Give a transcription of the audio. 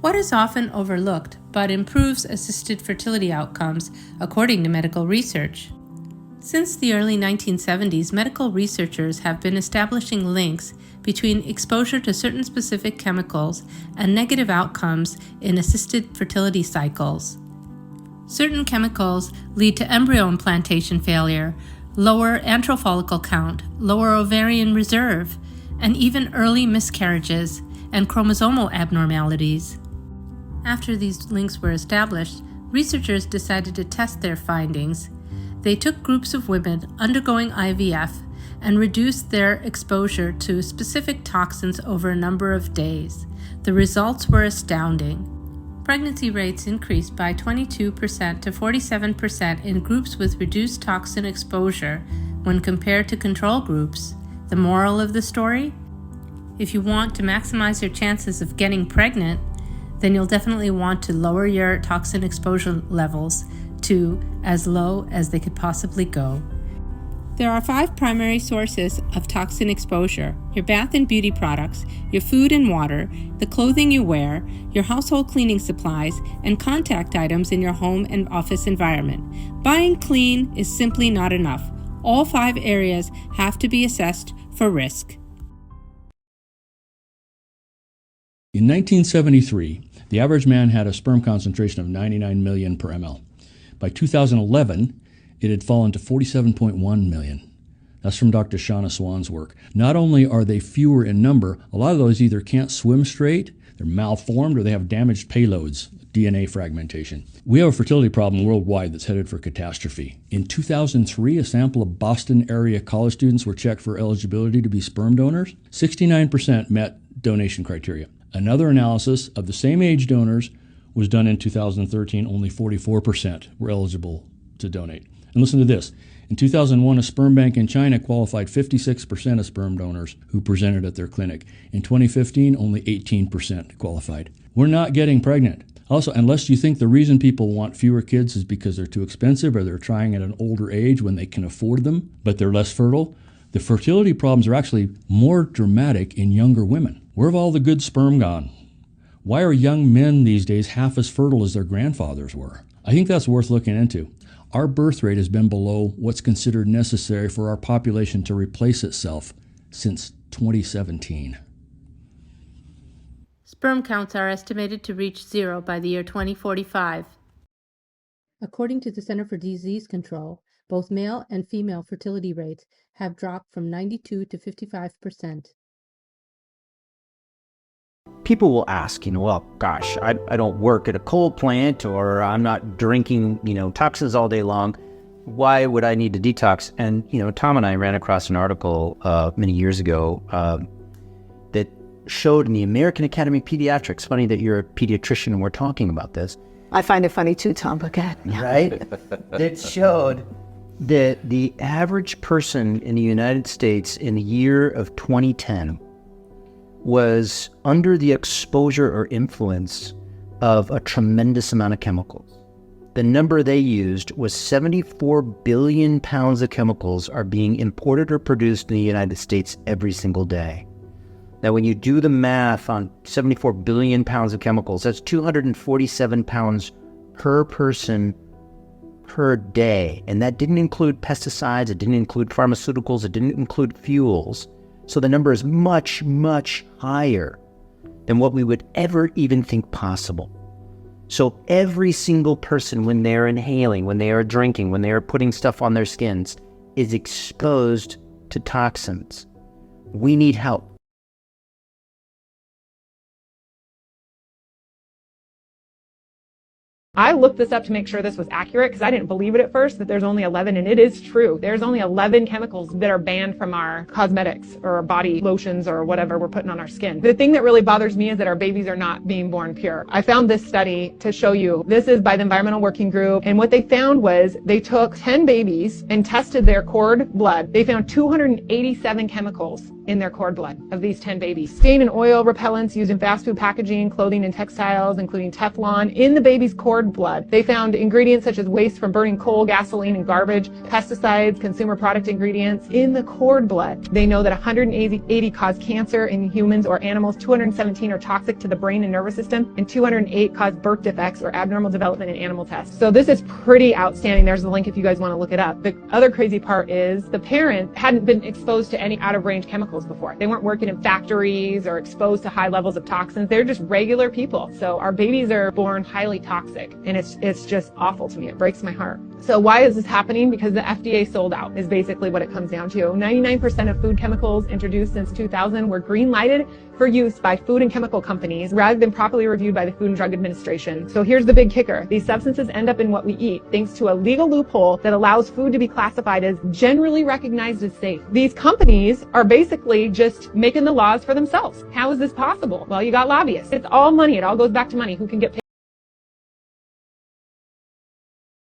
What is often overlooked but improves assisted fertility outcomes according to medical research? Since the early 1970s, medical researchers have been establishing links between exposure to certain specific chemicals and negative outcomes in assisted fertility cycles. Certain chemicals lead to embryo implantation failure, lower antral follicle count, lower ovarian reserve, and even early miscarriages and chromosomal abnormalities. After these links were established, researchers decided to test their findings. They took groups of women undergoing IVF and reduced their exposure to specific toxins over a number of days. The results were astounding. Pregnancy rates increased by 22% to 47% in groups with reduced toxin exposure when compared to control groups. The moral of the story? If you want to maximize your chances of getting pregnant, then you'll definitely want to lower your toxin exposure levels to as low as they could possibly go. There are 5 primary sources of toxin exposure: your bath and beauty products, your food and water, the clothing you wear, your household cleaning supplies, and contact items in your home and office environment. Buying clean is simply not enough. All 5 areas have to be assessed for risk. In 1973, the average man had a sperm concentration of 99 million per ml. By 2011, it had fallen to 47.1 million. That's from Dr. Shauna Swan's work. Not only are they fewer in number, a lot of those either can't swim straight, they're malformed, or they have damaged payloads, DNA fragmentation. We have a fertility problem worldwide that's headed for catastrophe. In 2003, a sample of Boston area college students were checked for eligibility to be sperm donors. 69% met donation criteria. Another analysis of the same age donors was done in 2013. Only 44% were eligible to donate. And listen to this. In 2001, a sperm bank in China qualified 56% of sperm donors who presented at their clinic. In 2015, only 18% qualified. We're not getting pregnant. Also, unless you think the reason people want fewer kids is because they're too expensive or they're trying at an older age when they can afford them, but they're less fertile, the fertility problems are actually more dramatic in younger women. Where have all the good sperm gone? Why are young men these days half as fertile as their grandfathers were? I think that's worth looking into. Our birth rate has been below what's considered necessary for our population to replace itself since 2017. Sperm counts are estimated to reach 0 by the year 2045. According to the Center for Disease Control, both male and female fertility rates have dropped from 92 to 55%. People will ask, well, gosh, I don't work at a coal plant, or I'm not drinking, toxins all day long. Why would I need to detox? And, Tom and I ran across an article many years ago that showed in the American Academy of Pediatrics, funny that you're a pediatrician and we're talking about this. I find it funny too, Tom, but go ahead. Right? That showed that the average person in the United States in the year of 2010 was under the exposure or influence of a tremendous amount of chemicals. The number they used was 74 billion pounds of chemicals are being imported or produced in the United States every single day. Now, when you do the math on 74 billion pounds of chemicals, that's 247 pounds per person per day. And that didn't include pesticides, it didn't include pharmaceuticals, it didn't include fuels. So the number is much, much higher than what we would ever even think possible. So every single person, when they're inhaling, when they are drinking, when they are putting stuff on their skins, is exposed to toxins. We need help. I looked this up to make sure this was accurate because I didn't believe it at first that there's only 11, and it is true. There's only 11 chemicals that are banned from our cosmetics or our body lotions or whatever we're putting on our skin. The thing that really bothers me is that our babies are not being born pure. I found this study to show you. This is by the Environmental Working Group, and what they found was they took 10 babies and tested their cord blood. They found 287 chemicals in their cord blood of these 10 babies. Stain and oil repellents used in fast food packaging, clothing and textiles, including Teflon, in the baby's cord blood. They found ingredients such as waste from burning coal, gasoline, and garbage, pesticides, consumer product ingredients in the cord blood. They know that 180 cause cancer in humans or animals, 217 are toxic to the brain and nervous system, and 208 cause birth defects or abnormal development in animal tests. So this is pretty outstanding. There's the link if you guys want to look it up. The other crazy part is the parent hadn't been exposed to any out-of-range chemicals before. They weren't working in factories or exposed to high levels of toxins. They're just regular people. So our babies are born highly toxic, and it's just awful to me. It breaks my heart. So why is this happening? Because the FDA sold out is basically what it comes down to. 99% of food chemicals introduced since 2000 were green-lighted for use by food and chemical companies rather than properly reviewed by the Food and Drug Administration. So here's the big kicker. These substances end up in what we eat thanks to a legal loophole that allows food to be classified as generally recognized as safe. These companies are basically just making the laws for themselves. How is this possible? Well, you got lobbyists. It's all money. It all goes back to money. Who can get paid?